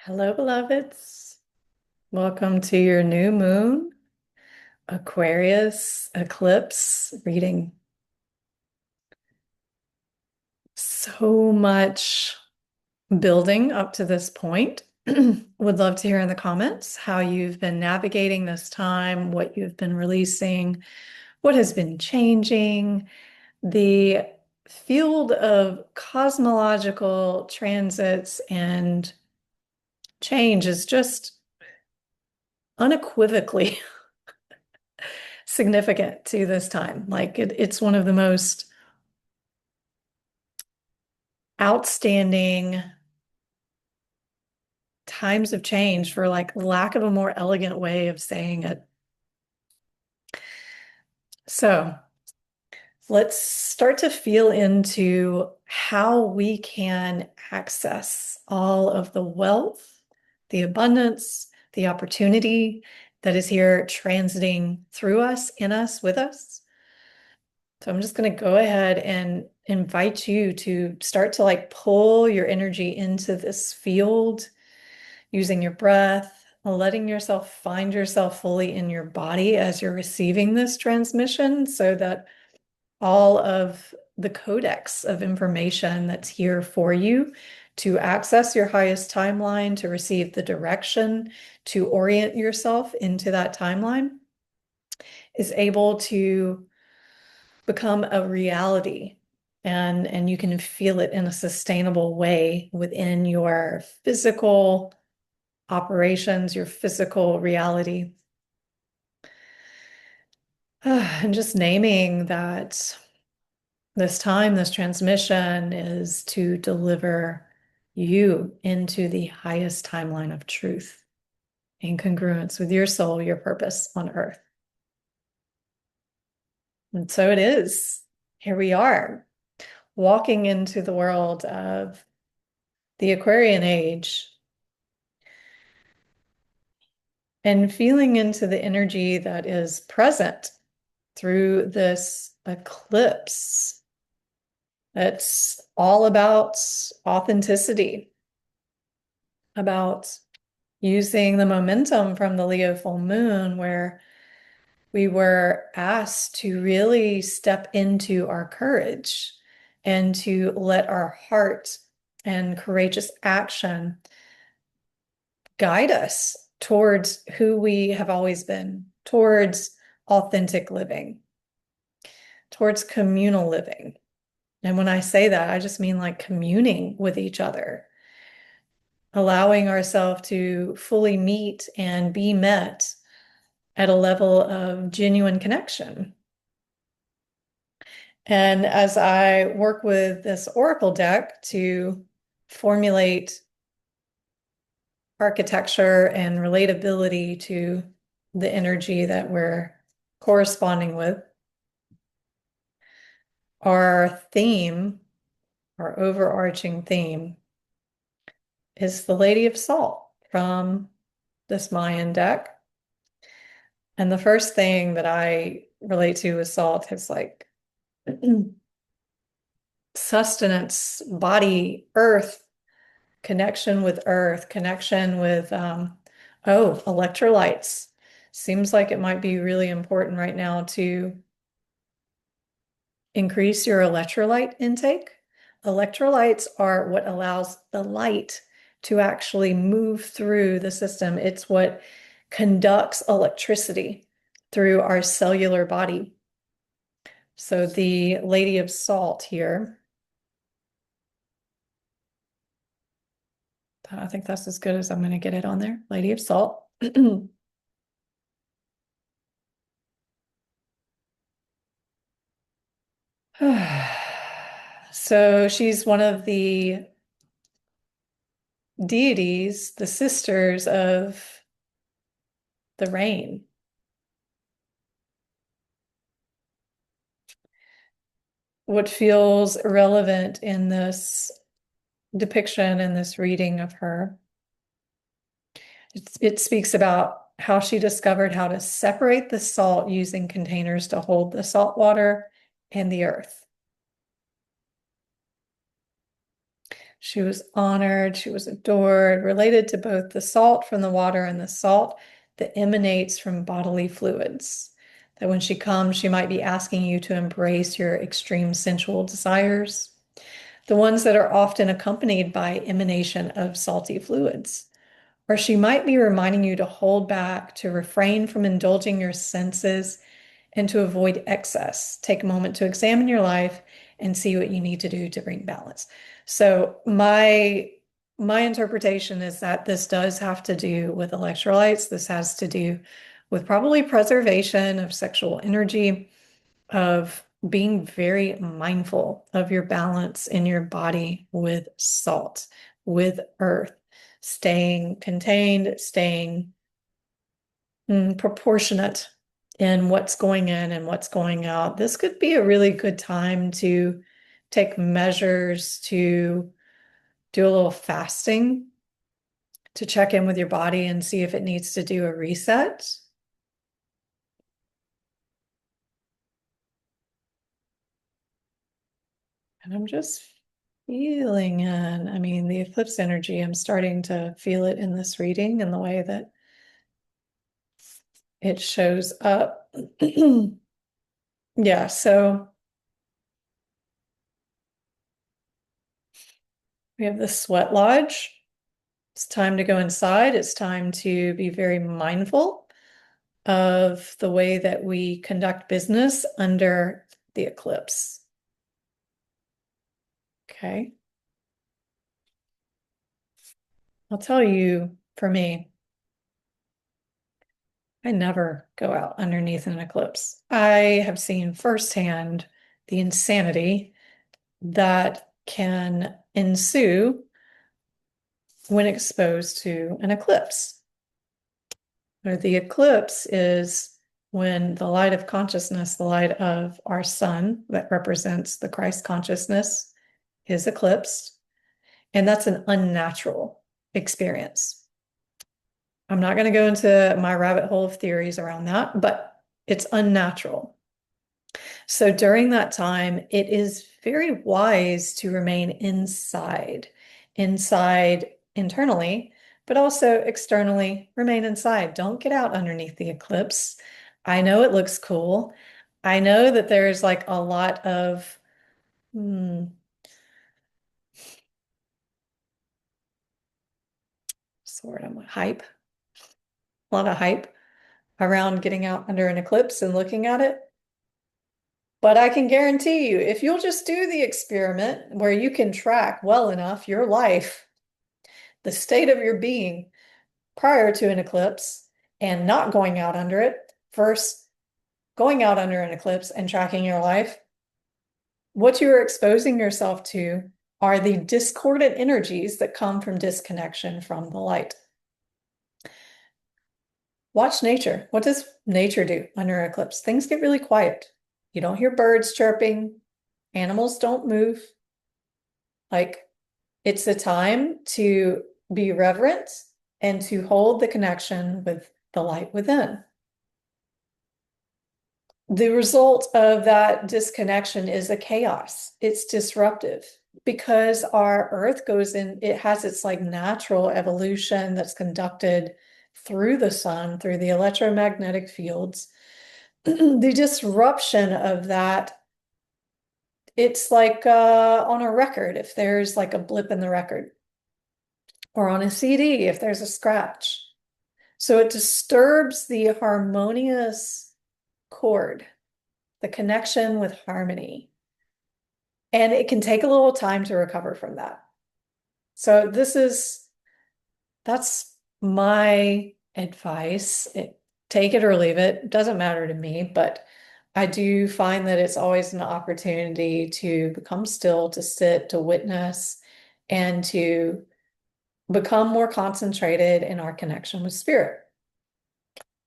Hello, beloveds. Welcome to your new moon, Aquarius eclipse reading. So much building up to this point. Would love to hear in the comments how you've been navigating this time, what you've been releasing, what has been changing. The field of cosmological transits and change is just unequivocally significant to this time. Like it's one of the most outstanding times of change, for like lack of a more elegant way of saying it. So let's start to feel into how we can access all of the wealth, the abundance, the opportunity that is here transiting through us, in us, with us. So I'm just going to go ahead and invite you to start to like pull your energy into this field using your breath, letting yourself find yourself fully in your body as you're receiving this transmission so that all of the codex of information that's here for you to access your highest timeline, to receive the direction, to orient yourself into that timeline is able to become a reality, and you can feel it in a sustainable way within your physical operations, your physical reality. And just naming that this time, this transmission is to deliver you into the highest timeline of truth in congruence with your soul, your purpose on earth. And so it is. Here we are, walking into the world of the Aquarian age and feeling into the energy that is present through this eclipse. It's all about authenticity, about using the momentum from the Leo full moon, where we were asked to really step into our courage and to let our heart and courageous action guide us towards who we have always been, towards authentic living, towards communal living. And when I say that, I just mean like communing with each other, allowing ourselves to fully meet and be met at a level of genuine connection. And as I work with this oracle deck to formulate architecture and relatability to the energy that we're corresponding with, our theme, our overarching theme, is the Lady of Salt from this Mayan deck. And the first thing that I relate to with salt is like sustenance, body, earth, connection with electrolytes. Seems like it might be really important right now to increase your electrolyte intake. Electrolytes are what allows the light to actually move through the system. It's what conducts electricity through our cellular body. So the Lady of Salt here, I think that's as good as I'm going to get it on there. Lady of Salt. So she's one of the deities, the sisters of the rain. What feels relevant in this depiction and this reading of her, it speaks about how she discovered how to separate the salt using containers to hold the salt water and the earth. She was honored, she was adored, related to both the salt from the water and the salt that emanates from bodily fluids. That when she comes, she might be asking you to embrace your extreme sensual desires, the ones that are often accompanied by emanation of salty fluids. Or she might be reminding you to hold back, to refrain from indulging your senses, and to avoid excess. Take a moment to examine your life and see what you need to do to bring balance. So my interpretation is that this does have to do with electrolytes. This has to do with probably preservation of sexual energy, of being very mindful of your balance in your body with salt, with earth, staying contained, staying proportionate in what's going in and what's going out. This could be a really good time to take measures to do a little fasting, to check in with your body and see if it needs to do a reset. And I'm just feeling in, I mean, the eclipse energy, I'm starting to feel it in this reading and the way that it shows up. Yeah, so we have the sweat lodge. It's time to go inside. It's time to be very mindful of the way that we conduct business under the eclipse. Okay. I'll tell you, for me, I never go out underneath an eclipse. I have seen firsthand the insanity that can ensue when exposed to an eclipse. Or the eclipse is when the light of consciousness, the light of our sun that represents the Christ consciousness, is eclipsed. And that's an unnatural experience. I'm not going to go into my rabbit hole of theories around that, but it's unnatural. So during that time, it is very wise to remain inside internally, but also externally, remain inside. Don't get out underneath the eclipse. I know it looks cool. I know that there's like a lot of sort of hype, a lot of hype around getting out under an eclipse and looking at it. But I can guarantee you, if you'll just do the experiment where you can track well enough your life, the state of your being prior to an eclipse and not going out under it, versus going out under an eclipse and tracking your life, what you're exposing yourself to are the discordant energies that come from disconnection from the light. Watch nature. What does nature do under an eclipse? Things get really quiet. You don't hear birds chirping. Animals don't move. Like, it's a time to be reverent and to hold the connection with the light within. The result of that disconnection is a chaos. It's disruptive because our earth goes in, it has its like natural evolution that's conducted through the sun, through the electromagnetic fields. The disruption of that, it's like on a record, if there's like a blip in the record, or on a CD, if there's a scratch. So it disturbs the harmonious chord, the connection with harmony. And it can take a little time to recover from that. So that's my advice. Take it or leave it. It doesn't matter to me, but I do find that it's always an opportunity to become still, to sit, to witness, and to become more concentrated in our connection with spirit.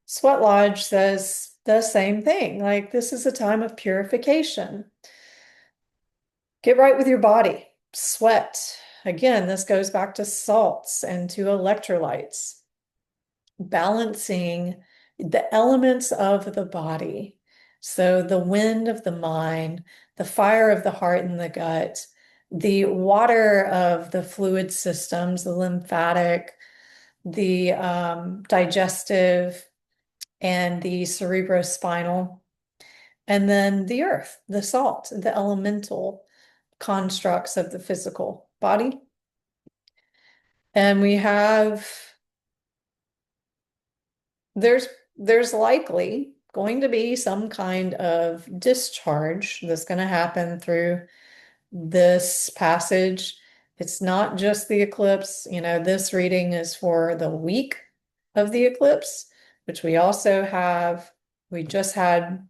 Sweat Lodge says the same thing. Like, this is a time of purification. Get right with your body. Sweat. Again, this goes back to salts and to electrolytes. Balancing the elements of the body. So the wind of the mind, the fire of the heart and the gut, the water of the fluid systems, the lymphatic, the digestive, and the cerebrospinal, and then the earth, the salt, the elemental constructs of the physical body. And we have, there's likely going to be some kind of discharge that's going to happen through this passage. It's not just the eclipse. This reading is for the week of the eclipse, which we just had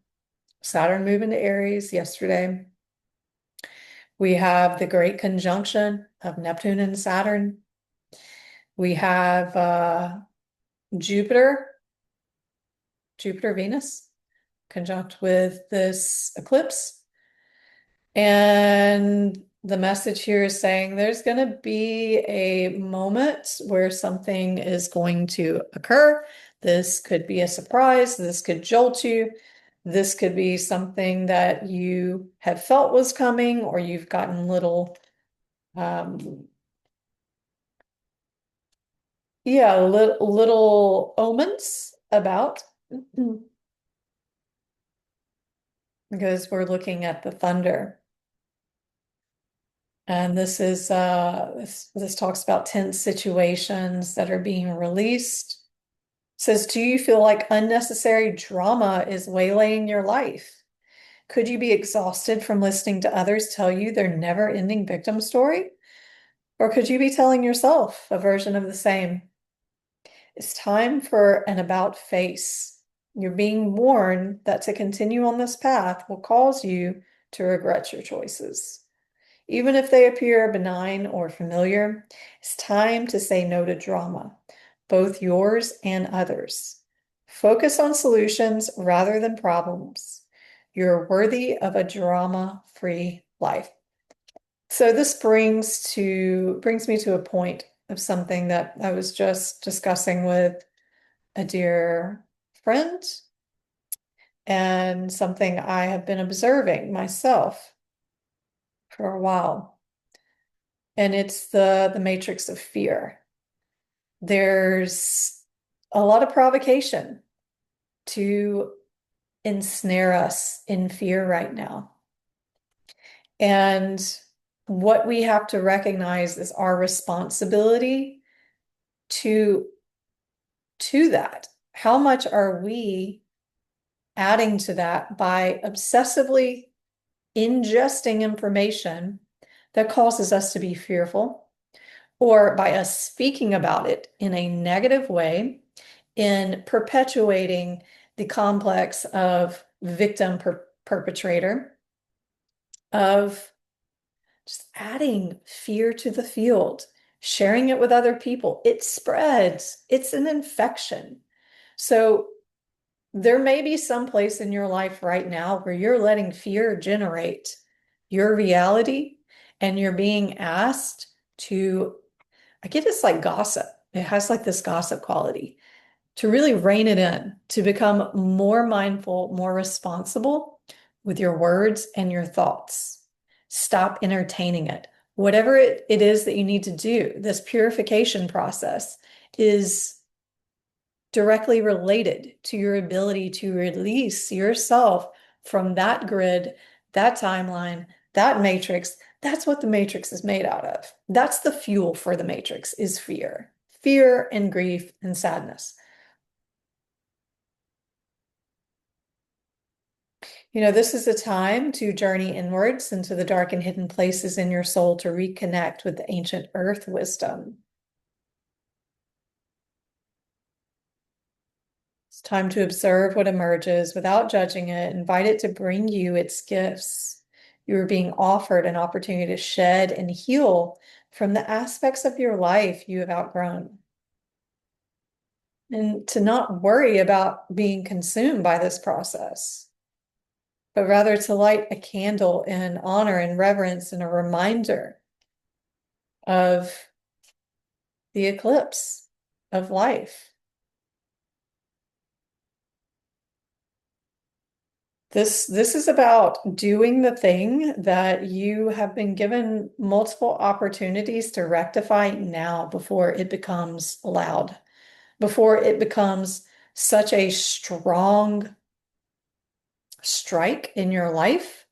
Saturn move into Aries yesterday. We have the great conjunction of Neptune and Saturn. We have Jupiter, Venus, conjunct with this eclipse. And the message here is saying there's going to be a moment where something is going to occur. This could be a surprise. This could jolt you. This could be something that you have felt was coming, or you've gotten little, little omens about, because we're looking at the thunder. And this is this talks about tense situations that are being released. It says, do you feel like unnecessary drama is waylaying your life? Could you be exhausted from listening to others tell you their never-ending victim story? Or could you be telling yourself a version of the same? It's time for an about face. You're being warned that to continue on this path will cause you to regret your choices. Even if they appear benign or familiar, it's time to say no to drama, both yours and others. Focus on solutions rather than problems. You're worthy of a drama-free life. So this brings me to a point of something that I was just discussing with a dear friend, and something I have been observing myself for a while. And it's the matrix of fear. There's a lot of provocation to ensnare us in fear right now. And what we have to recognize is our responsibility to that. How much are we adding to that by obsessively ingesting information that causes us to be fearful, or by us speaking about it in a negative way, in perpetuating the complex of victim perpetrator, of just adding fear to the field, sharing it with other people. It spreads. It's an infection. So there may be some place in your life right now where you're letting fear generate your reality, and you're being asked to, I get it's like gossip. It has like this gossip quality, to really rein it in, to become more mindful, more responsible with your words and your thoughts. Stop entertaining it. Whatever it is that you need to do, this purification process is directly related to your ability to release yourself from that grid, that timeline, that matrix. That's what the matrix is made out of. That's the fuel for the matrix, is fear. Fear and grief and sadness. This is a time to journey inwards into the dark and hidden places in your soul to reconnect with the ancient earth wisdom. It's time to observe what emerges without judging it. Invite it to bring you its gifts. You are being offered an opportunity to shed and heal from the aspects of your life you have outgrown. And to not worry about being consumed by this process, but rather to light a candle in honor and reverence and a reminder of the eclipse of life. This is about doing the thing that you have been given multiple opportunities to rectify now before it becomes loud, before it becomes such a strong strike in your life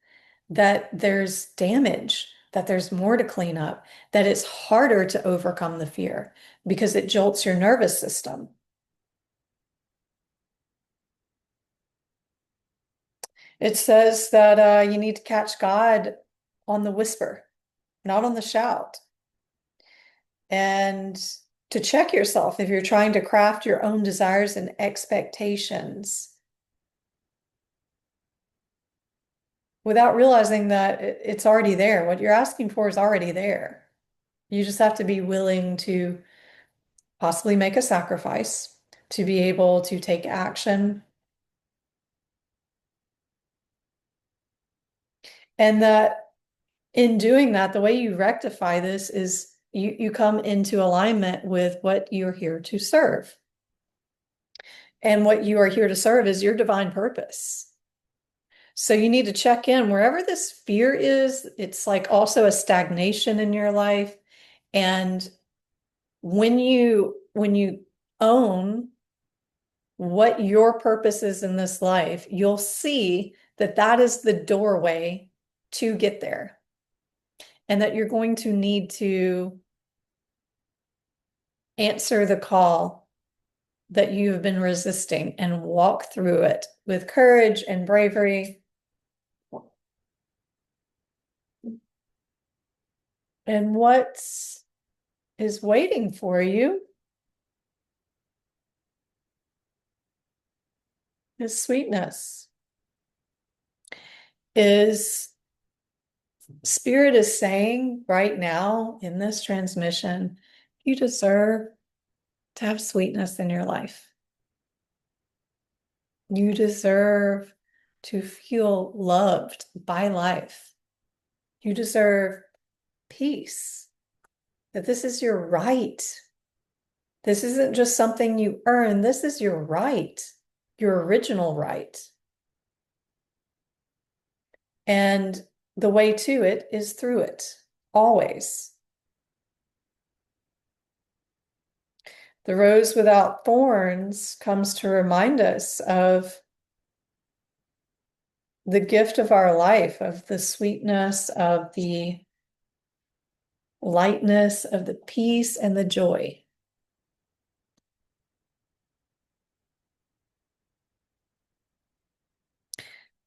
that there's damage, that there's more to clean up, that it's harder to overcome the fear because it jolts your nervous system. It says that you need to catch God on the whisper, not on the shout. And to check yourself if you're trying to craft your own desires and expectations without realizing that it's already there. What you're asking for is already there. You just have to be willing to possibly make a sacrifice to be able to take action. And that in doing that, the way you rectify this is you come into alignment with what you're here to serve. And what you are here to serve is your divine purpose. So you need to check in wherever this fear is. It's like also a stagnation in your life. And when you own what your purpose is in this life, you'll see that that is the doorway to get there. And that you're going to need to answer the call that you have been resisting and walk through it with courage and bravery. And what is waiting for you is sweetness. Is Spirit is saying right now in this transmission, you deserve to have sweetness in your life. You deserve to feel loved by life. You deserve peace, that this is your right. This isn't just something you earn. This is your right, your original right. And the way to it is through it, always. The rose without thorns comes to remind us of the gift of our life, of the sweetness, of the lightness, of the peace and the joy.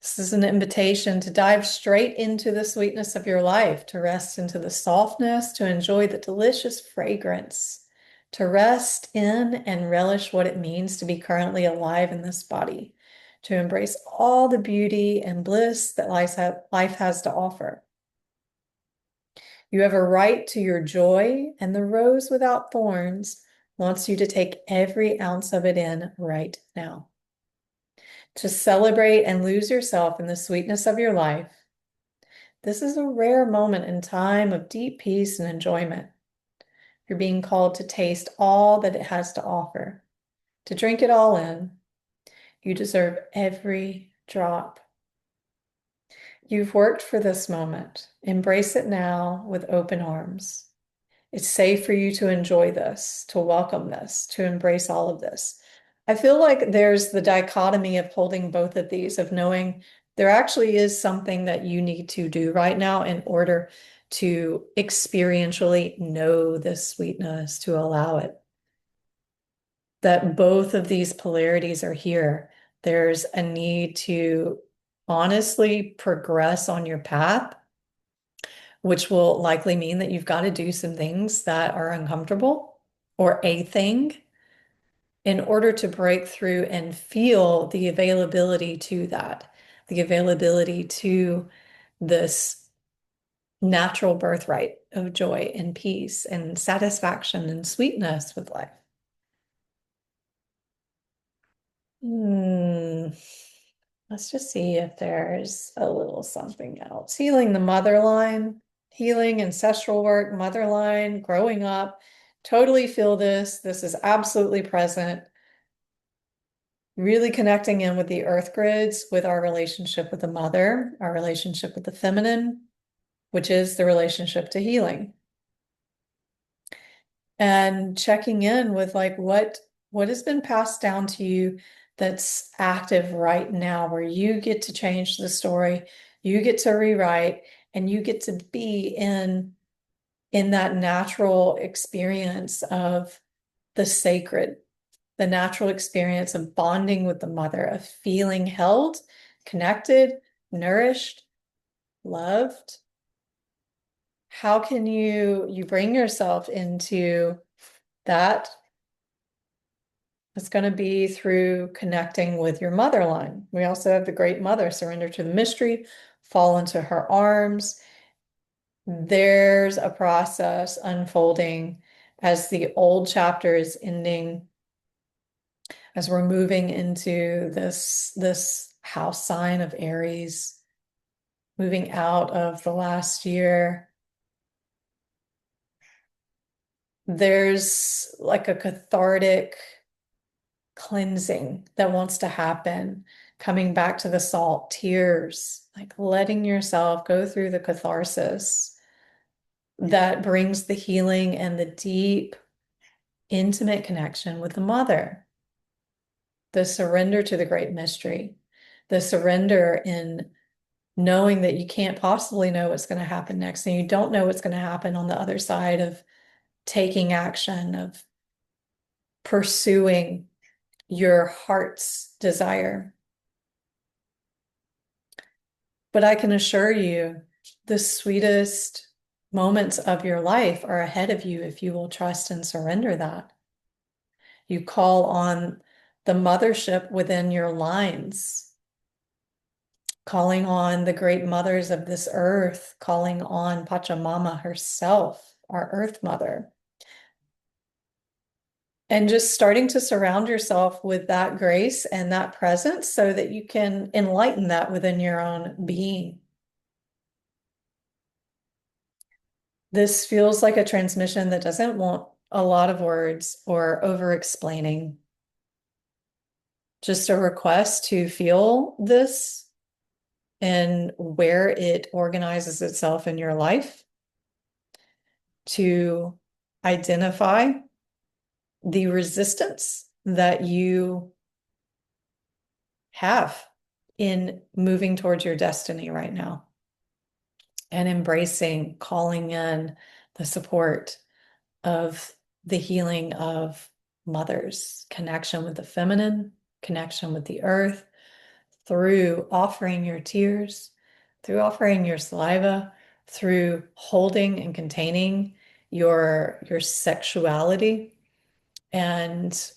This is an invitation to dive straight into the sweetness of your life, to rest into the softness, to enjoy the delicious fragrance, to rest in and relish what it means to be currently alive in this body, to embrace all the beauty and bliss that life has to offer. You have a right to your joy, and the rose without thorns wants you to take every ounce of it in right now. To celebrate and lose yourself in the sweetness of your life. This is a rare moment in time of deep peace and enjoyment. You're being called to taste all that it has to offer, to drink it all in. You deserve every drop. You've worked for this moment. Embrace it now with open arms. It's safe for you to enjoy this, to welcome this, to embrace all of this. I feel like there's the dichotomy of holding both of these, of knowing there actually is something that you need to do right now in order to experientially know this sweetness, to allow it. That both of these polarities are here. There's a need to honestly progress on your path, which will likely mean that you've got to do some things that are uncomfortable or a thing in order to break through and feel the availability to that, the availability to this natural birthright of joy and peace and satisfaction and sweetness with life. Let's just see if there's a little something else. Healing the mother line, healing ancestral work, mother line, growing up. Totally feel this. This is absolutely present. really connecting in with the earth grids, with our relationship with the mother, our relationship with the feminine, which is the relationship to healing. And checking in with like what has been passed down to you that's active right now, where you get to change the story, you get to rewrite, and you get to be in that natural experience of the sacred, the natural experience of bonding with the mother, of feeling held, connected, nourished, loved. How can you bring yourself into that? It's going to be through connecting with your mother line. We also have the Great Mother, surrender to the mystery, fall into her arms. There's a process unfolding as the old chapter is ending, as we're moving into this house sign of Aries, moving out of the last year. There's like a cathartic cleansing that wants to happen, coming back to the salt, tears, like letting yourself go through the catharsis that brings the healing and the deep, intimate connection with the mother, the surrender to the great mystery, the surrender in knowing that you can't possibly know what's going to happen next, and you don't know what's going to happen on the other side of taking action, of pursuing your heart's desire. But I can assure you, the sweetest moments of your life are ahead of you if you will trust and surrender that. You call on the mothership within your lines, calling on the great mothers of this earth, calling on Pachamama herself, our earth mother. And just starting to surround yourself with that grace and that presence so that you can enlighten that within your own being. This feels like a transmission that doesn't want a lot of words or over explaining. Just a request to feel this and where it organizes itself in your life, to identify the resistance that you have in moving towards your destiny right now, and embracing, calling in the support of the healing of mothers, connection with the feminine, connection with the earth, through offering your tears, through offering your saliva, through holding and containing your sexuality, and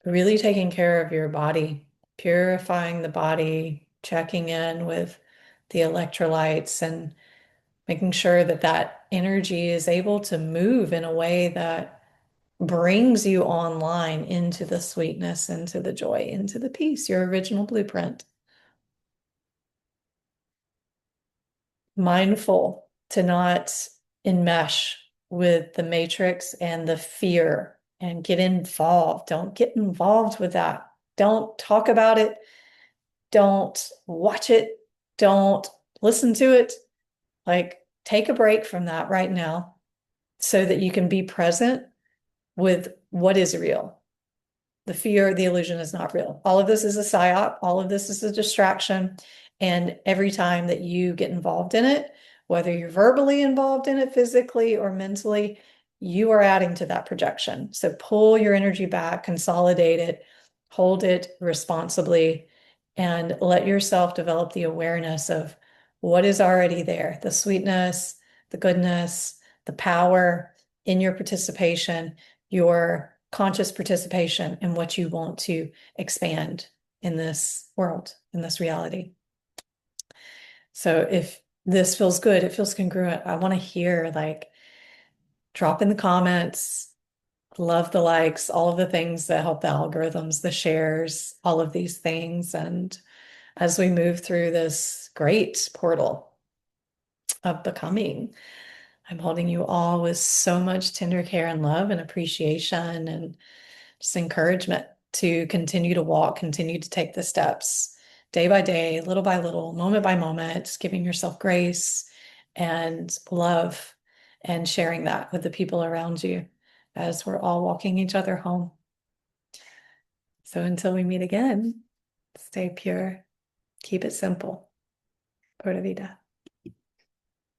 really taking care of your body, purifying the body, checking in with the electrolytes, and making sure that that energy is able to move in a way that brings you online into the sweetness, into the joy, into the peace, your original blueprint. Mindful to not enmesh with the matrix and the fear and get involved. Don't get involved with that. Don't talk about it. Don't watch it. Don't listen to it. Like, take a break from that right now so that you can be present with what is real. The fear, the illusion is not real. All of this is a psyop. All of this is a distraction. And every time that you get involved in it, whether you're verbally involved in it physically or mentally, you are adding to that projection. So pull your energy back, consolidate it, hold it responsibly, and let yourself develop the awareness of what is already there, the sweetness, the goodness, the power in your participation, your conscious participation in what you want to expand in this world, in this reality. So if this feels good, it feels congruent, I want to hear, like, drop in the comments, love the likes, all of the things that help the algorithms, the shares, all of these things. And as we move through this great portal of becoming, I'm holding you all with so much tender care and love and appreciation and just encouragement. to continue to walk, continue to take the steps day by day, little by little, moment by moment, just giving yourself grace and love and sharing that with the people around you as we're all walking each other home. So until we meet again, stay pure, keep it simple. Pura vida.